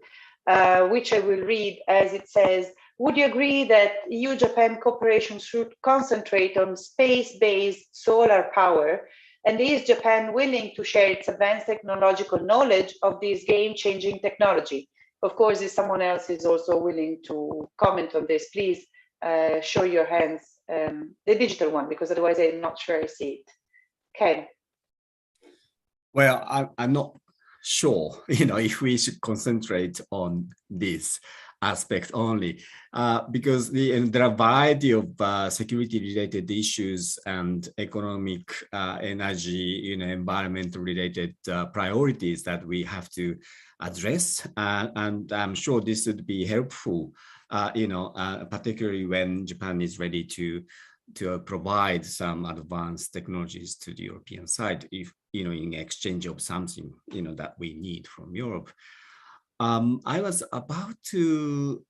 which I will read as it says, would you agree that EU-Japan cooperation should concentrate on space-based solar power? And is Japan willing to share its advanced technological knowledge of this game-changing technology? Of course, if someone else is also willing to comment on this, please show your hands, the digital one, because otherwise I'm not sure I see it. Ken. Well, I'm not sure, if we should concentrate on this aspect only, because there are a variety of security-related issues and economic, energy, environmental-related priorities that we have to address, and I'm sure this would be helpful, particularly when Japan is ready to provide some advanced technologies to the European side, if in exchange of something that we need from Europe. I was about to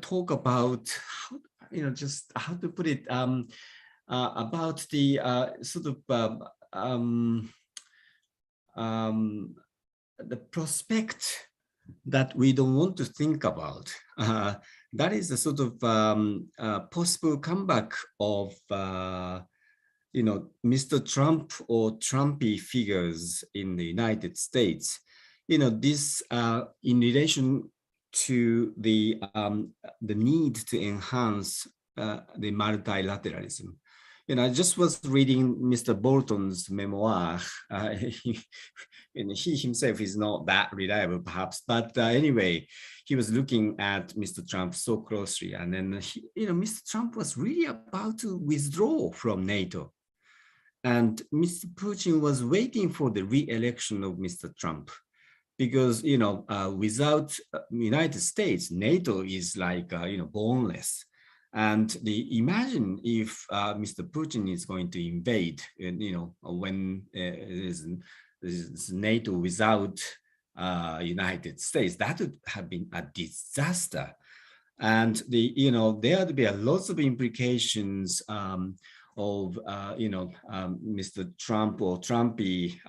talk about just how to put it, about the sort of the prospect that we don't want to think about. That is a sort of possible comeback of Mr. Trump or Trumpy figures in the United States. This in relation to the need to enhance the multilateralism. I just was reading Mr. Bolton's memoir. He himself is not that reliable, perhaps, but anyway, he was looking at Mr. Trump so closely, and then Mr. Trump was really about to withdraw from NATO, and Mr. Putin was waiting for the re-election of Mr. Trump, because without United States, NATO is like boneless. And imagine if Mr. Putin is going to invade, when there's NATO without United States, that would have been a disaster. And there would be a lots of implications of Mr. Trump or Trumpy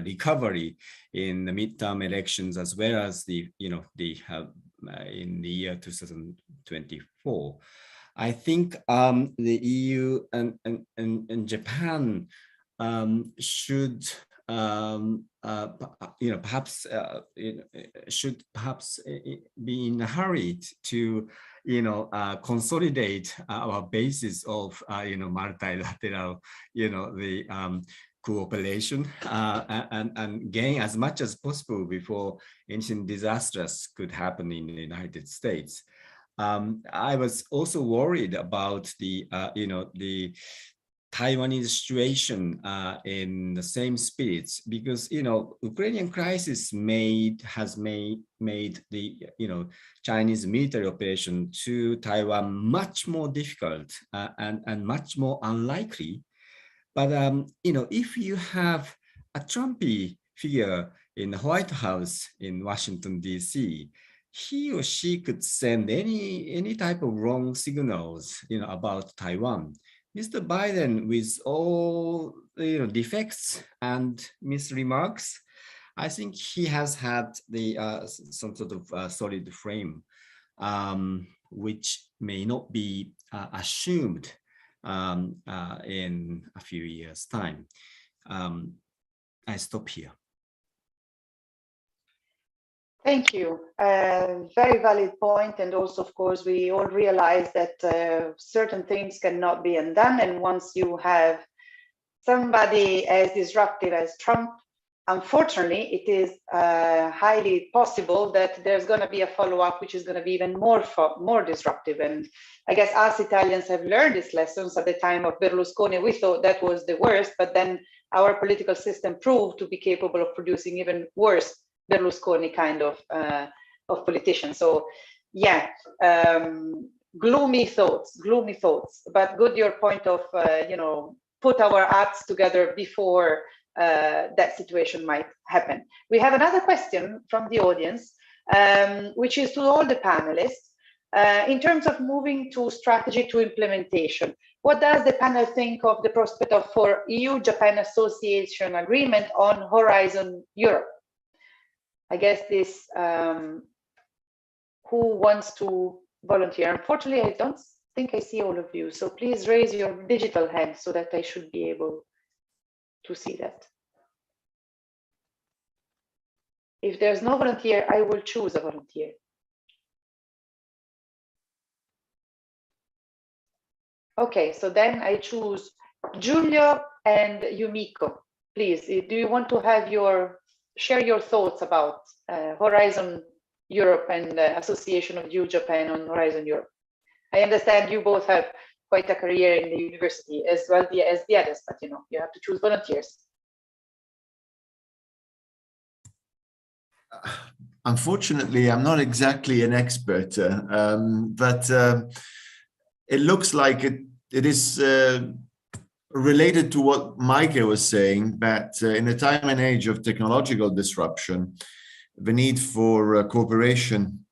recovery in the midterm elections, as well as in the year 2024. I think the EU and Japan should should perhaps be in a hurry to consolidate our basis of multilateral cooperation and gain as much as possible before anything disastrous could happen in the United States. I was also worried about the Taiwanese situation in the same spirits, because Ukrainian crisis has made the Chinese military operation to Taiwan much more difficult and much more unlikely. But if you have a Trumpy figure in the White House in Washington D.C., he or she could send any type of wrong signals about Taiwan. Mr. Biden, with all defects and misremarks, I think he has had some sort of solid frame, which may not be assumed in a few years' time. I stop here. Thank you. Very valid point. And also, of course, we all realize that certain things cannot be undone. And once you have somebody as disruptive as Trump, unfortunately, it is highly possible that there's going to be a follow-up, which is going to be even more disruptive. And I guess us Italians have learned these lessons. At the time of Berlusconi, we thought that was the worst, but then our political system proved to be capable of producing even worse Berlusconi kind of politician. So yeah, gloomy thoughts, but good your point of, put our acts together before that situation might happen. We have another question from the audience, which is to all the panelists. In terms of moving to strategy to implementation, what does the panel think of the prospect for EU-Japan Association Agreement on Horizon Europe? I guess this, who wants to volunteer? Unfortunately, I don't think I see all of you. So please raise your digital hand so that I should be able to see that. If there's no volunteer, I will choose a volunteer. Okay, so then I choose Giulio and Yumiko. Please, do you want to have share your thoughts about Horizon Europe and the Association of EU-Japan on Horizon Europe? I understand you both have quite a career in the university as well as the others, but you have to choose volunteers. Unfortunately, I'm not exactly an expert, but it looks like it is related to what Maike was saying, that in a time and age of technological disruption, the need for cooperation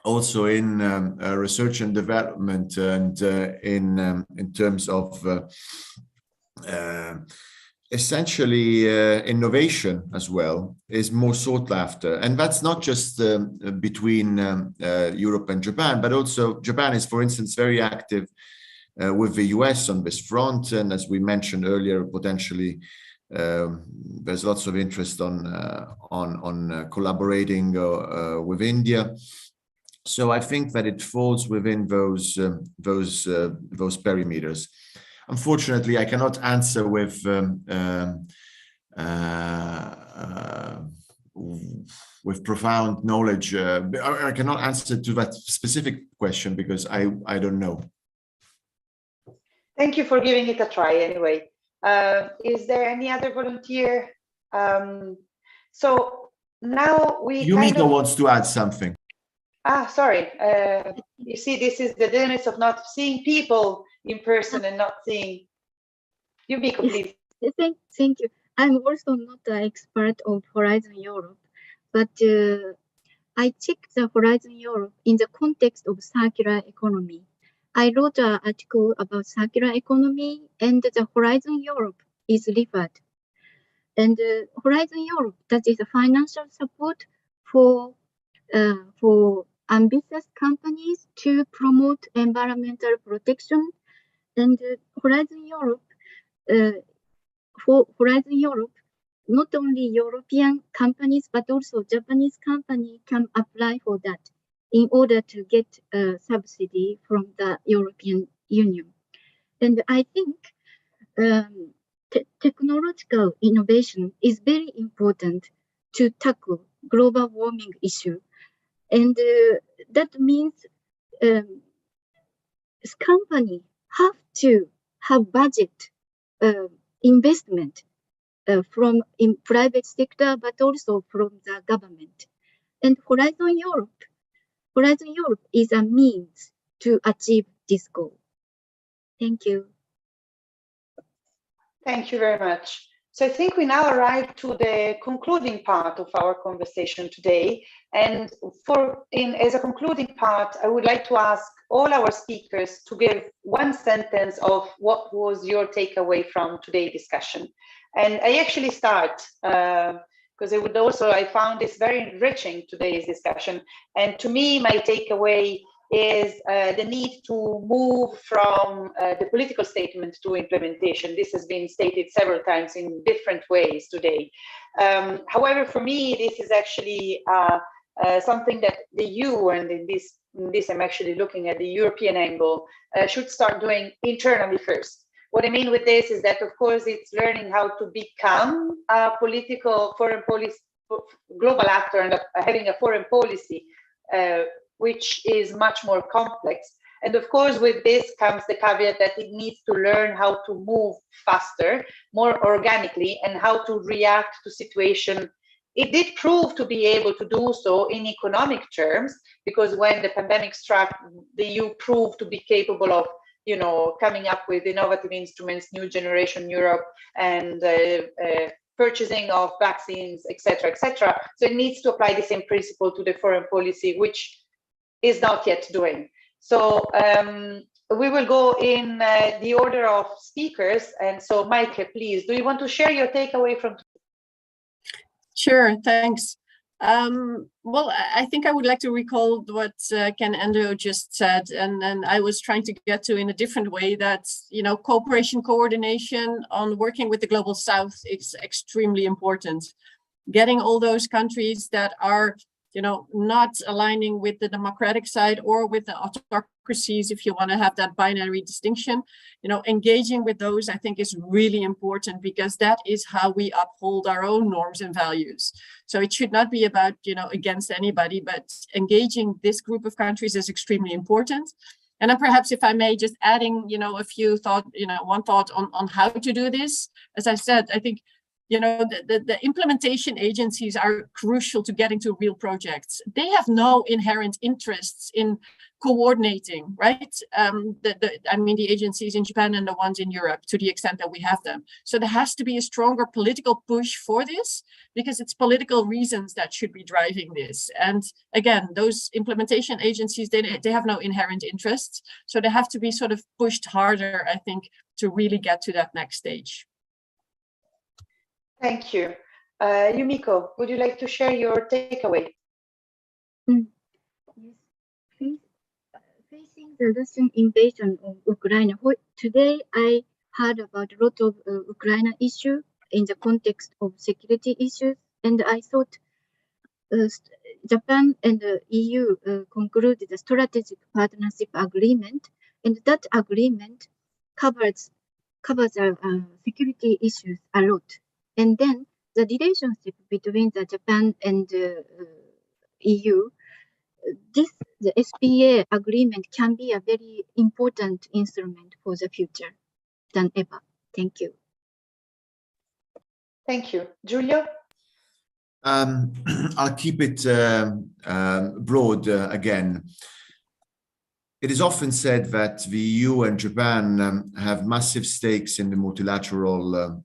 also in research and development and in terms of essentially innovation as well is more sought after. And that's not just between Europe and Japan, but also Japan is, for instance, very active with the US on this front. And as we mentioned earlier, potentially there's lots of interest on collaborating with India. So I think that it falls within those perimeters. Unfortunately, I cannot answer with with profound knowledge. I cannot answer to that specific question because I don't know. Thank you for giving it a try anyway. Is there any other volunteer? So now we Yumiko wants to add something. Sorry. You see, this is the difference of not seeing people in person and not seeing. Yumiko, please. Thank you. I'm also not an expert on Horizon Europe, but I checked the Horizon Europe in the context of circular economy. I wrote an article about circular economy, and the Horizon Europe is referred. And Horizon Europe, that is a financial support for ambitious companies to promote environmental protection. And Horizon Europe, for Horizon Europe, not only European companies, but also Japanese company can apply for that in order to get a subsidy from the European Union. And I think technological innovation is very important to tackle global warming issue. And that means company have to have budget investment from in private sector, but also from the government. And Horizon Europe is a means to achieve this goal. Thank you. Thank you very much. So I think we now arrive to the concluding part of our conversation today. And as a concluding part, I would like to ask all our speakers to give one sentence of what was your takeaway from today's discussion. And I actually start because I found this very enriching, today's discussion. And to me, my takeaway is the need to move from the political statement to implementation. This has been stated several times in different ways today. However, for me, this is actually something that the EU, and in this I'm actually looking at the European angle, should start doing internally first. What I mean with this is that, of course, it's learning how to become a political foreign policy, global actor, and having a foreign policy which is much more complex. And of course, with this comes the caveat that it needs to learn how to move faster, more organically, and how to react to situation. It did prove to be able to do so in economic terms, because when the pandemic struck, the EU proved to be capable of, coming up with innovative instruments, new generation Europe, and purchasing of vaccines, etc., etc. So it needs to apply the same principle to the foreign policy, which is not yet doing. So we will go in the order of speakers. And so, Maike, please, do you want to share your takeaway from? Sure, thanks. Well, I think I would like to recall what Ken Endo just said, and I was trying to get to in a different way, that, cooperation, coordination on working with the Global South is extremely important. Getting all those countries that are, not aligning with the democratic side or with the autocracies, if you want to have that binary distinction, engaging with those, I think, is really important, because that is how we uphold our own norms and values. So it should not be about, against anybody, but engaging this group of countries is extremely important. And then perhaps, if I may, just adding, a few thought, one thought on how to do this. As I said, I think, the implementation agencies are crucial to getting to real projects. They have no inherent interests in coordinating, right? The agencies in Japan and the ones in Europe, to the extent that we have them. So there has to be a stronger political push for this, because it's political reasons that should be driving this. And again, those implementation agencies, they have no inherent interests. So they have to be sort of pushed harder, I think, to really get to that next stage. Thank you. Yumiko, would you like to share your takeaway? Yes. Facing the Russian invasion of Ukraine, today I heard about a lot of Ukraine issue in the context of security issues, and I thought Japan and the EU concluded a strategic partnership agreement, and that agreement covers security issues a lot. And then the relationship between the Japan and the EU, the SPA agreement can be a very important instrument for the future than ever. Thank you. Thank you. Giulio? I'll keep it broad again. It is often said that the EU and Japan have massive stakes in the multilateral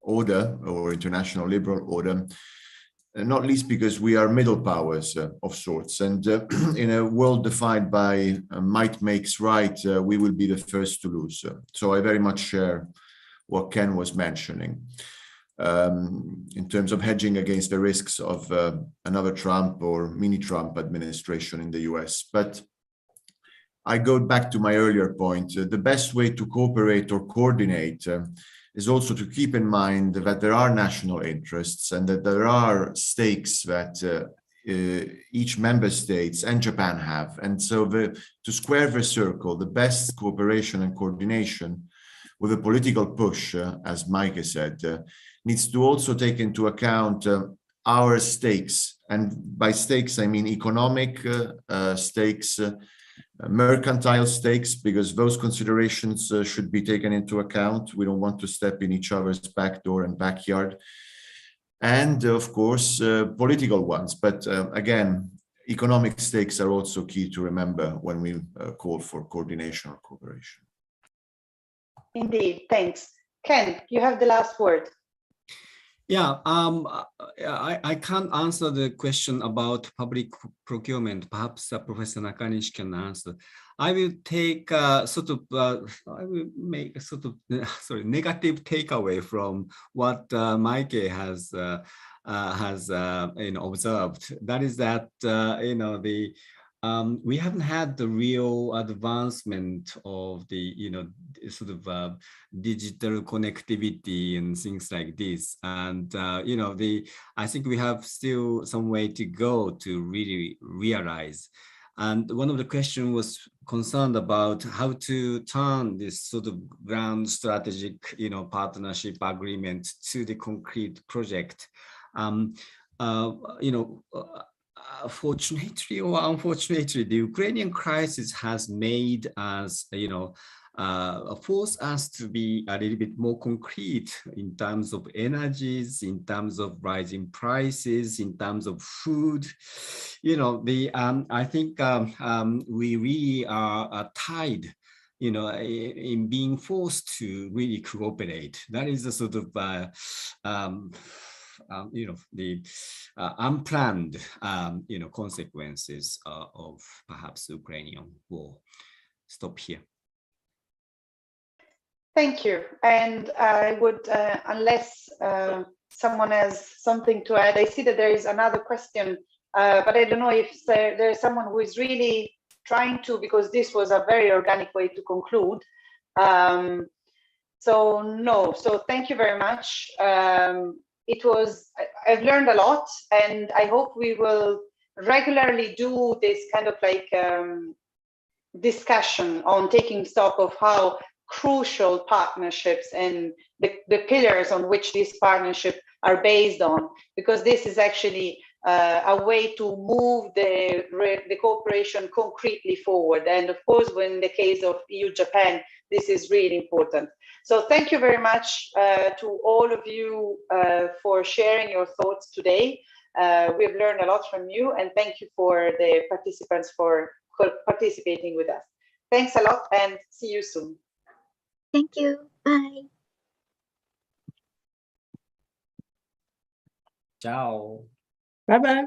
order or international liberal order, not least because we are middle powers of sorts. And in a world defined by might makes right, we will be the first to lose. So I very much share what Ken was mentioning in terms of hedging against the risks of another Trump or mini Trump administration in the US. But I go back to my earlier point. The best way to cooperate or coordinate is also to keep in mind that there are national interests and that there are stakes that each member states and Japan have. And so to square the circle, the best cooperation and coordination with a political push, as Mike said, needs to also take into account our stakes. And by stakes, I mean economic stakes, mercantile stakes, because those considerations should be taken into account. We don't want to step in each other's back door and backyard. And of course, political ones. But again, economic stakes are also key to remember when we call for coordination or cooperation. Indeed, thanks. Ken, you have the last word. Yeah, I can't answer the question about public procurement. Perhaps Professor Nakanishi can answer. I will take I will make a sort of negative takeaway from what Mike has observed. That is that we haven't had the real advancement of the digital connectivity and things like this, and I think we have still some way to go to really realize. And one of the questions was concerned about how to turn this sort of grand strategic partnership agreement to the concrete project. Fortunately or unfortunately, the Ukrainian crisis has made us, force us to be a little bit more concrete in terms of energies, in terms of rising prices, in terms of food. I think we really are tied in being forced to really cooperate. That is a sort of the unplanned consequences of perhaps Ukrainian war. Stop here. Thank you. And I would, unless someone has something to add, I see that there is another question, but I don't know if there's someone who is really trying to, because this was a very organic way to conclude. So no, so thank you very much. I've learned a lot, and I hope we will regularly do this kind of like discussion on taking stock of how crucial partnerships and the pillars on which these partnerships are based on, because this is actually a way to move the cooperation concretely forward. And of course, in the case of EU-Japan, this is really important. So thank you very much to all of you for sharing your thoughts today. We've learned a lot from you, and thank you for the participants for participating with us. Thanks a lot, and see you soon. Thank you. Bye. Ciao. Bye-bye.